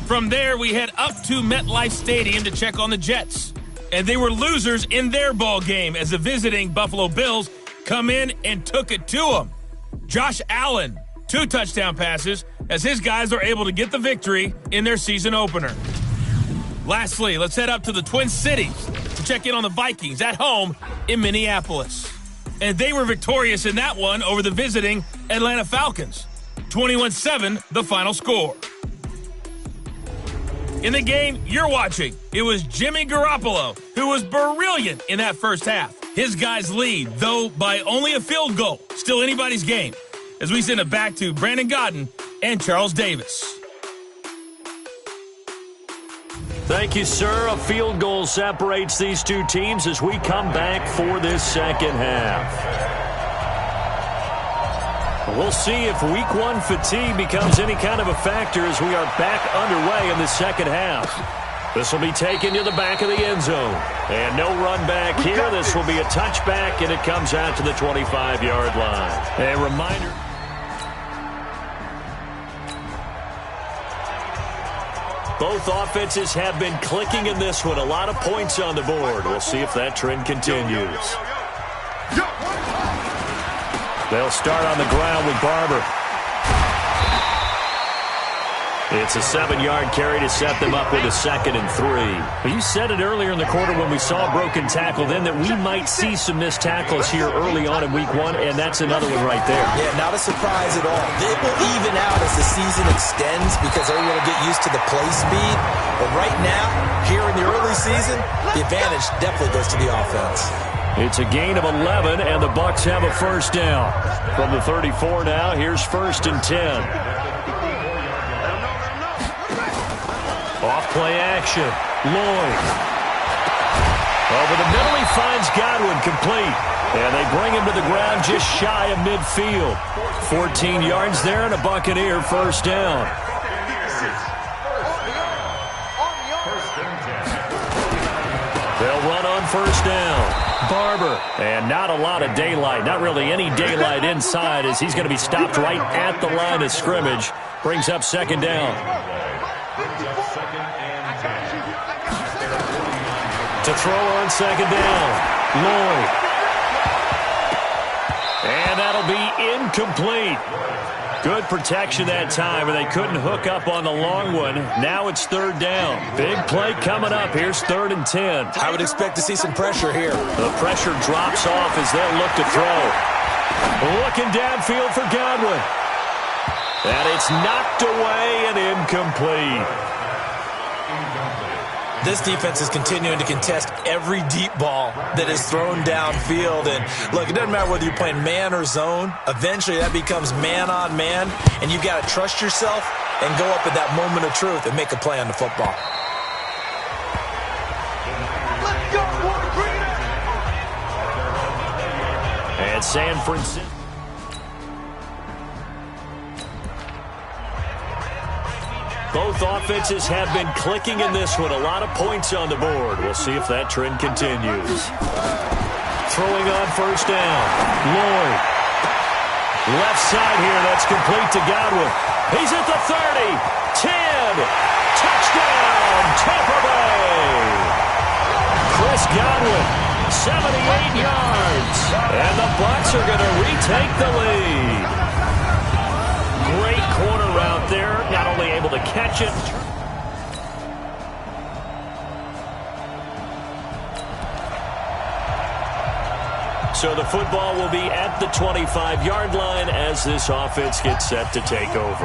From there, we head up to MetLife Stadium to check on the Jets. And they were losers in their ball game as the visiting Buffalo Bills come in and took it to them. Josh Allen, 2 touchdown passes as his guys are able to get the victory in their season opener. Lastly, let's head up to the Twin Cities to check in on the Vikings at home in Minneapolis. And they were victorious in that one over the visiting Atlanta Falcons. 21-7, the final score. In the game you're watching, it was Jimmy Garoppolo who was brilliant in that first half. His guys lead, though by only a field goal. Still anybody's game. As we send it back to Brandon Godden and Charles Davis. Thank you, sir. A field goal separates these two teams as we come back for this second half. We'll see if week 1 fatigue becomes any kind of a factor as we are back underway in the second half. This will be taken to the back of the end zone. And no run back here. This will be a touchback, and it comes out to the 25-yard line. A reminder. Both offenses have been clicking in this one. A lot of points on the board. We'll see if that trend continues. They'll start on the ground with Barber. It's a 7-yard carry to set them up with a 2nd and 3. Well, you said it earlier in the quarter when we saw a broken tackle then that we might see some missed tackles here early on in week 1, and that's another one right there. Yeah, not a surprise at all. It will even out as the season extends because everyone will get used to the play speed. But right now, here in the early season, the advantage definitely goes to the offense. It's a gain of 11, and the Bucs have a first down. From the 34 now, here's 1st and 10. Off play action. Lloyd. Over the middle, he finds Godwin complete. And they bring him to the ground just shy of midfield. 14 yards there and a Buccaneer first down. They'll run on first down. Barber. And not a lot of daylight. Not really any daylight inside as he's going to be stopped right at the line of scrimmage. Brings up second down. To throw on second down. Lloyd. And that'll be incomplete. Good protection that time, and they couldn't hook up on the long one. Now it's 3rd down. Big play coming up. Here's 3rd and 10. I would expect to see some pressure here. The pressure drops off as they'll look to throw. Looking downfield for Godwin. And it's knocked away and incomplete. This defense is continuing to contest every deep ball that is thrown downfield. And look, it doesn't matter whether you're playing man or zone. Eventually that becomes man on man, and you got to trust yourself and go up at that moment of truth and make a play on the football. Let's go, boy, bring it in. And San Francisco. Both offenses have been clicking in this one. A lot of points on the board. We'll see if that trend continues. Throwing on first down. Lloyd. Left side here. That's complete to Godwin. He's at the 30. 10. Touchdown, Tampa Bay. Chris Godwin, 78 yards. And the Bucs are going to retake the lead. Great corner route there. Not only able to catch it. So the football will be at the 25-yard line as this offense gets set to take over.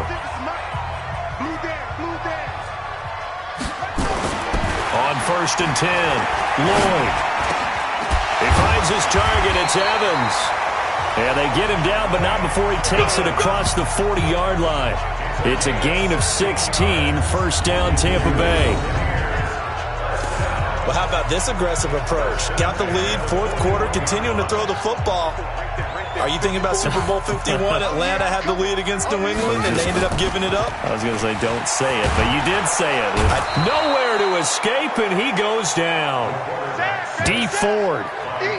On 1st and 10, Lloyd. He finds his target. It's Evans. And they get him down, but not before he takes it across the 40-yard line. It's a gain of 16, first down Tampa Bay. Well, how about this aggressive approach? Got the lead, 4th quarter, continuing to throw the football. Are you thinking about Super Bowl 51? Atlanta had the lead against New England, and they ended up giving it up? I was going to say don't say it, but you did say it. Nowhere to escape, and he goes down. D. Ford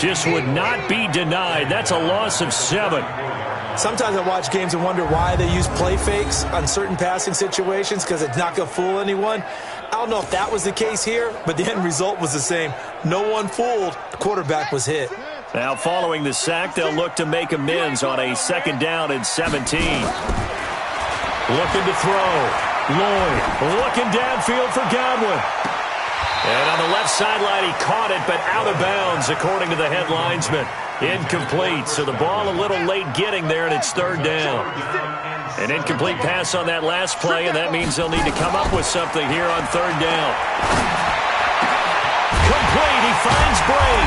just would not be denied. That's a loss of 7. Sometimes I watch games and wonder why they use play fakes on certain passing situations, because it's not going to fool anyone. I don't know if that was the case here, but the end result was the same. No one fooled. The quarterback was hit. Now following the sack, they'll look to make amends on a 2nd down and 17. Looking to throw. Lloyd looking downfield for Godwin. And on the left sideline, he caught it, but out of bounds, according to the head linesman. Incomplete, so the ball a little late getting there, and it's 3rd down. An incomplete pass on that last play, and that means they'll need to come up with something here on 3rd down. Complete, he finds Bray.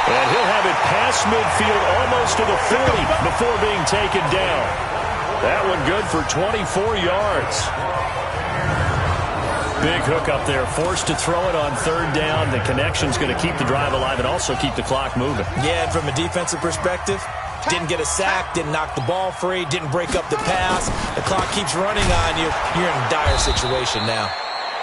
And he'll have it past midfield almost to the 40 before being taken down. That one good for 24 yards. Big hook up there, forced to throw it on 3rd down. The connection's going to keep the drive alive and also keep the clock moving. Yeah, and from a defensive perspective, didn't get a sack, didn't knock the ball free, didn't break up the pass. The clock keeps running on you. You're in a dire situation now.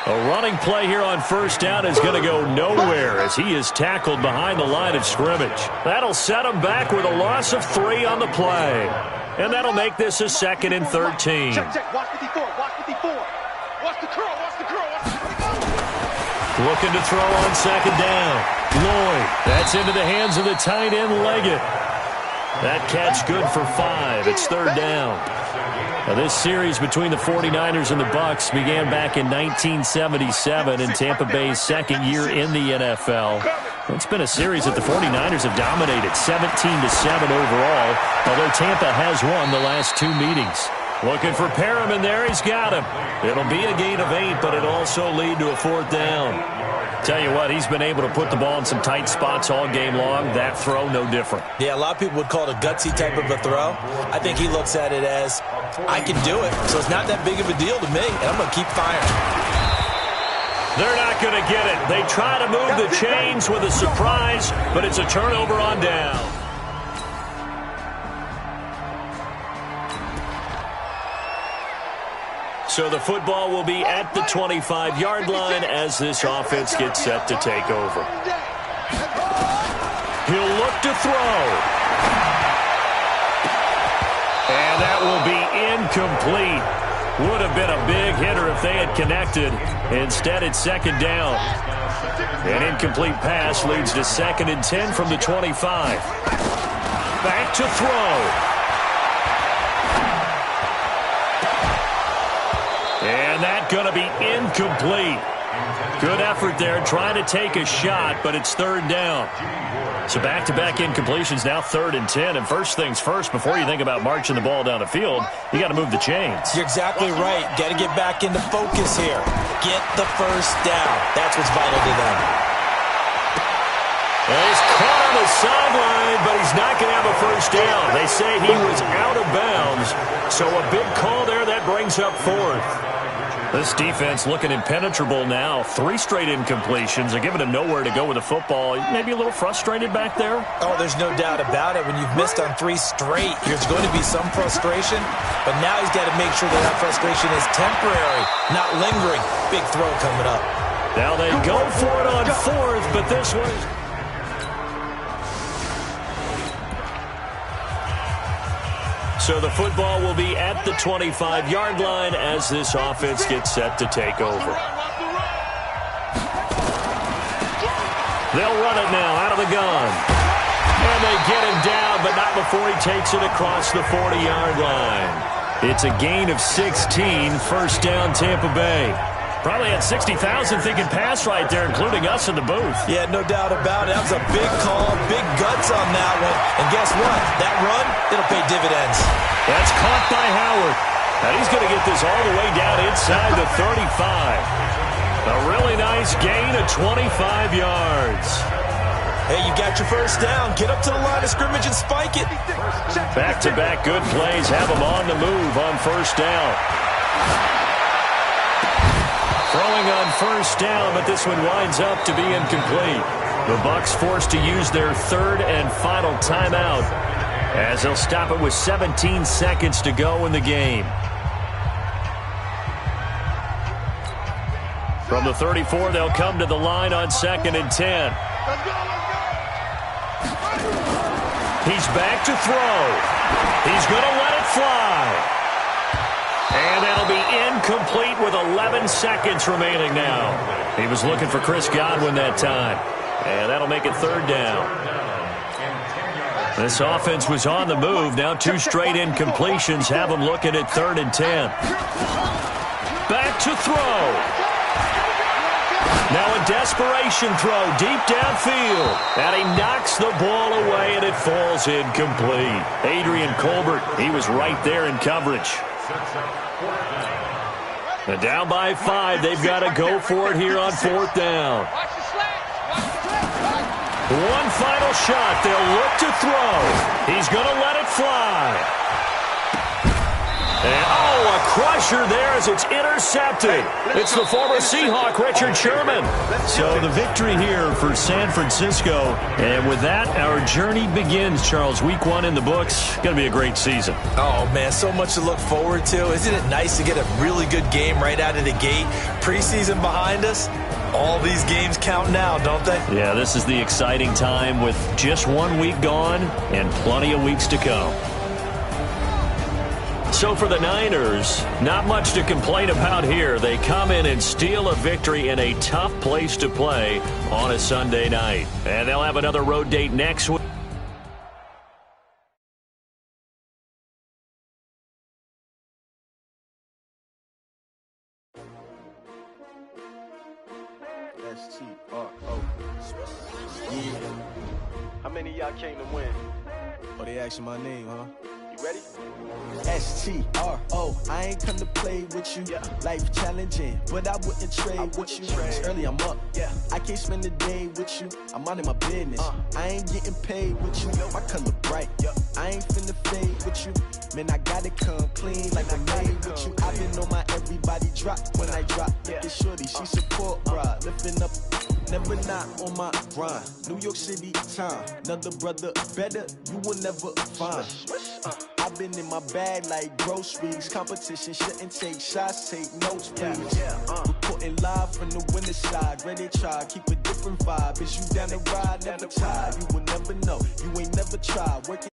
A running play here on 1st down is going to go nowhere as he is tackled behind the line of scrimmage. That'll set him back with a loss of 3 on the play. And that'll make this a 2nd and 13. Check. Watch 54. Watch 54. Watch the curl. Watch the curl. Looking to throw on 2nd down. Lloyd. That's into the hands of the tight end, Leggett. That catch good for 5. It's 3rd down. Now, this series between the 49ers and the Bucs began back in 1977 in Tampa Bay's 2nd year in the NFL. It's been a series that the 49ers have dominated, 17-7 overall, although Tampa has won the last 2 meetings. Looking for Perriman there. He's got him. It'll be a gain of 8, but it'll also lead to a 4th down. Tell you what, he's been able to put the ball in some tight spots all game long. That throw, no different. Yeah, a lot of people would call it a gutsy type of a throw. I think he looks at it as, I can do it, so it's not that big of a deal to me, and I'm going to keep firing. They're not going to get it. They try to move the chains with a surprise, but it's a turnover on down. So the football will be at the 25-yard line as this offense gets set to take over. He'll look to throw. And that will be incomplete. Would have been a big hitter if they had connected. Instead, it's 2nd down. An incomplete pass leads to 2nd and 10 from the 25. Back to throw. And that's going to be incomplete. Good effort there, trying to take a shot, but it's 3rd down. So back-to-back incompletions, now 3rd and 10. And first things first, before you think about marching the ball down the field, you got to move the chains. You're exactly right. Got to get back into focus here. Get the 1st down. That's what's vital to them. Well, he's caught on the sideline, but he's not going to have a 1st down. They say he was out of bounds. So a big call there that brings up 4th. This defense looking impenetrable now. 3 straight incompletions. They're giving him nowhere to go with the football. Maybe a little frustrated back there? Oh, there's no doubt about it. When you've missed on 3 straight, there's going to be some frustration. But now he's got to make sure that frustration is temporary, not lingering. Big throw coming up. Now they go for it on 4th, but this one is... So the football will be at the 25-yard line as this offense gets set to take over. They'll run it now out of the gun. And they get him down, but not before he takes it across the 40-yard line. It's a gain of 16, 1st down Tampa Bay. Probably had 60,000 thinking pass right there, including us in the booth. Yeah, no doubt about it. That was a big call, big guts on that one. And guess what? That run, it'll pay dividends. That's caught by Howard. And he's going to get this all the way down inside the 35. A really nice gain of 25 yards. Hey, you got your first down. Get up to the line of scrimmage and spike it. Back-to-back good plays have them on the move on first down. Throwing on first down, but this one winds up to be incomplete. The Bucs forced to use their third and final timeout as they'll stop it with 17 seconds to go in the game. From the 34, they'll come to the line on 2nd and 10. He's back to throw. He's going to let it fly. And that'll be incomplete with 11 seconds remaining now. He was looking for Chris Godwin that time. And that'll make it 3rd down. This offense was on the move. Now 2 straight incompletions have them looking at 3rd and 10. Back to throw. Now a desperation throw deep downfield. And he knocks the ball away, and it falls incomplete. Adrian Colbert, he was right there in coverage. And down by 5, they've got to go for it here on 4th down. One final shot. They'll look to throw. He's going to let it fly. And, a crusher there as it's intercepted. It's the former Seahawk, Richard Sherman. So the victory here for San Francisco. And with that, our journey begins, Charles. Week 1 in the books. Going to be a great season. Oh, man, so much to look forward to. Isn't it nice to get a really good game right out of the gate? Preseason behind us. All these games count now, don't they? Yeah, this is the exciting time with just 1 week gone and plenty of weeks to come. So for the Niners, not much to complain about here. They come in and steal a victory in a tough place to play on a Sunday night. And they'll have another road date next week. S-T-R-O. Yeah. How many of y'all came to win? Oh, they asking my name, huh? You ready? S-T-R-O. I ain't come to play with you. Life challenging, but I wouldn't trade with you. It's early, I'm up. I can't spend the day with you. I'm out of my business. I ain't getting paid with you. My color bright. I ain't finna fade with you. Man, I gotta come clean like I'm made with you. I've been on my everybody drop when I drop. Look at shorty, she support ride. Lifting up, never not on my grind. New York City time. Another brother better, you will never find. I've been in my bag like groceries. Competition shouldn't take shots, take notes, please. Reporting live from the winter side. Ready to try, keep a different vibe. Is you down the ride, never tired. You will never know, you ain't never tried. Working